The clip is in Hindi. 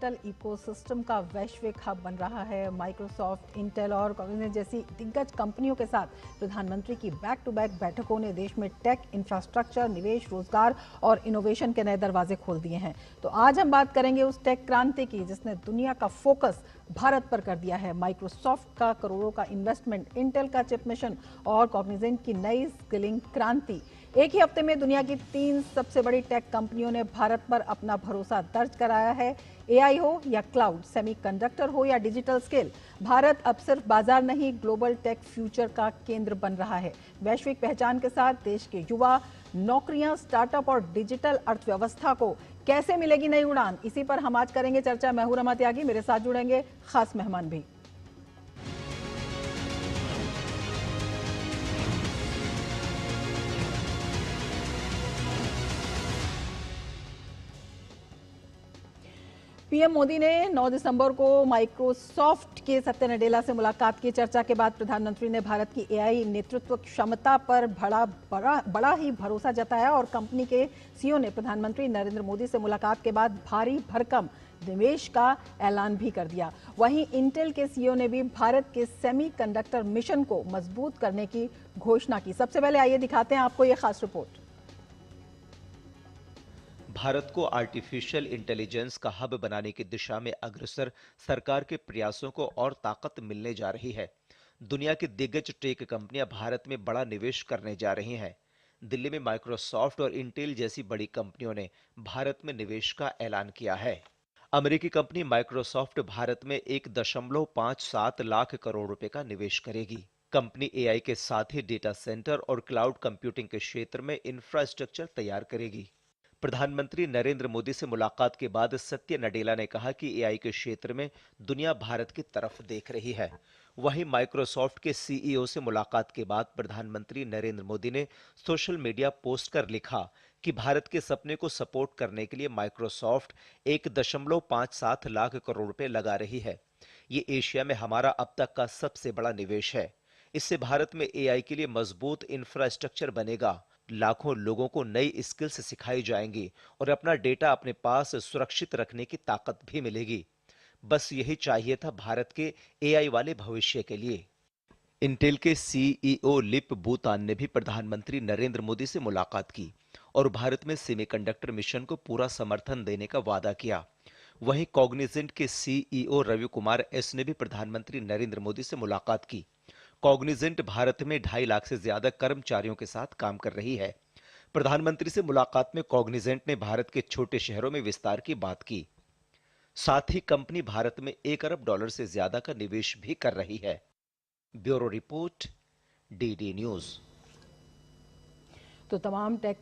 डिजिटल इकोसिस्टम का वैश्विक हब बन रहा है। माइक्रोसॉफ्ट, इंटेल और कॉग्निजेंट जैसी दिग्गज कंपनियों के साथ प्रधानमंत्री की बैक टू बैक बैठकों ने देश में टेक, इंफ्रास्ट्रक्चर, निवेश, रोजगार और इनोवेशन के नए दरवाजे खोल दिए हैं। तो आज हम बात करेंगे उस टेक क्रांति की जिसने दुनिया का फोकस भारत पर कर दिया है। माइक्रोसॉफ्ट का करोड़ों का इन्वेस्टमेंट, इंटेल का चिप मिशन और कॉग्निजेंट की नई स्किलिंग क्रांति। एक ही हफ्ते में दुनिया की 3 सबसे बड़ी टेक कंपनियों ने भारत पर अपना भरोसा दर्ज कराया है। एआई हो या क्लाउड, सेमीकंडक्टर हो या डिजिटल स्केल, भारत अब सिर्फ बाजार नहीं, ग्लोबल टेक फ्यूचर का केंद्र बन रहा है। वैश्विक पहचान के साथ देश के युवा, नौकरियां, स्टार्टअप और डिजिटल अर्थव्यवस्था को कैसे मिलेगी नई उड़ान, इसी पर हम आज करेंगे चर्चा। मैं हूं रमा त्यागी, मेरे साथ जुड़ेंगे खास मेहमान भी। पीएम मोदी ने 9 दिसंबर को माइक्रोसॉफ्ट के सत्य नडेला से मुलाकात की। चर्चा के बाद प्रधानमंत्री ने भारत की एआई नेतृत्व क्षमता पर बड़ा ही भरोसा जताया और कंपनी के सीईओ ने प्रधानमंत्री नरेंद्र मोदी से मुलाकात के बाद भारी भरकम निवेश का ऐलान भी कर दिया। वहीं इंटेल के सीईओ ने भी भारत के सेमीकंडक्टर मिशन को मजबूत करने की घोषणा की। सबसे पहले आइए दिखाते हैं आपको ये खास रिपोर्ट। भारत को आर्टिफिशियल इंटेलिजेंस का हब बनाने की दिशा में अग्रसर सरकार के प्रयासों को और ताकत मिलने जा रही है। दुनिया की दिग्गज टेक कंपनियां भारत में बड़ा निवेश करने जा रही हैं। दिल्ली में माइक्रोसॉफ्ट और इंटेल जैसी बड़ी कंपनियों ने भारत में निवेश का ऐलान किया है। अमेरिकी कंपनी माइक्रोसॉफ्ट भारत में 1.57 लाख करोड़ रुपए का निवेश करेगी। कंपनी एआई के साथ ही डेटा सेंटर और क्लाउड कंप्यूटिंग के क्षेत्र में इंफ्रास्ट्रक्चर तैयार करेगी। प्रधानमंत्री नरेंद्र मोदी से मुलाकात के बाद सत्य नडेला ने कहा कि एआई के क्षेत्र में दुनिया भारत की तरफ देख रही है। वहीं माइक्रोसॉफ्ट के सीईओ से मुलाकात के बाद प्रधानमंत्री नरेंद्र मोदी ने सोशल मीडिया पोस्ट कर लिखा कि भारत के सपने को सपोर्ट करने के लिए माइक्रोसॉफ्ट 1.57 लाख करोड़ रुपए लगा रही है। ये एशिया में हमारा अब तक का सबसे बड़ा निवेश है। इससे भारत में एआई के लिए मजबूत इंफ्रास्ट्रक्चर बनेगा, लाखों लोगों को नई स्किल्स सिखाई जाएंगी और अपना डेटा अपने पास सुरक्षित रखने की ताकत भी मिलेगी। बस यही चाहिए था भारत के एआई वाले भविष्य के लिए। इंटेल के सीईओ लिप बूतान ने भी प्रधानमंत्री नरेंद्र मोदी से मुलाकात की और भारत में सेमीकंडक्टर मिशन को पूरा समर्थन देने का वादा किया। वहीं कॉग्निजेंट के सीईओ रवि कुमार एस ने भी प्रधानमंत्री नरेंद्र मोदी से मुलाकात की। कॉग्निजेंट भारत में 2.5 लाख से ज्यादा कर्मचारियों के साथ काम कर रही है। प्रधानमंत्री से मुलाकात में कॉग्निजेंट ने भारत के छोटे शहरों में विस्तार की बात की। साथ ही कंपनी भारत में $1 अरब से ज्यादा का निवेश भी कर रही है। Bureau report, DD news. तो तमाम टेक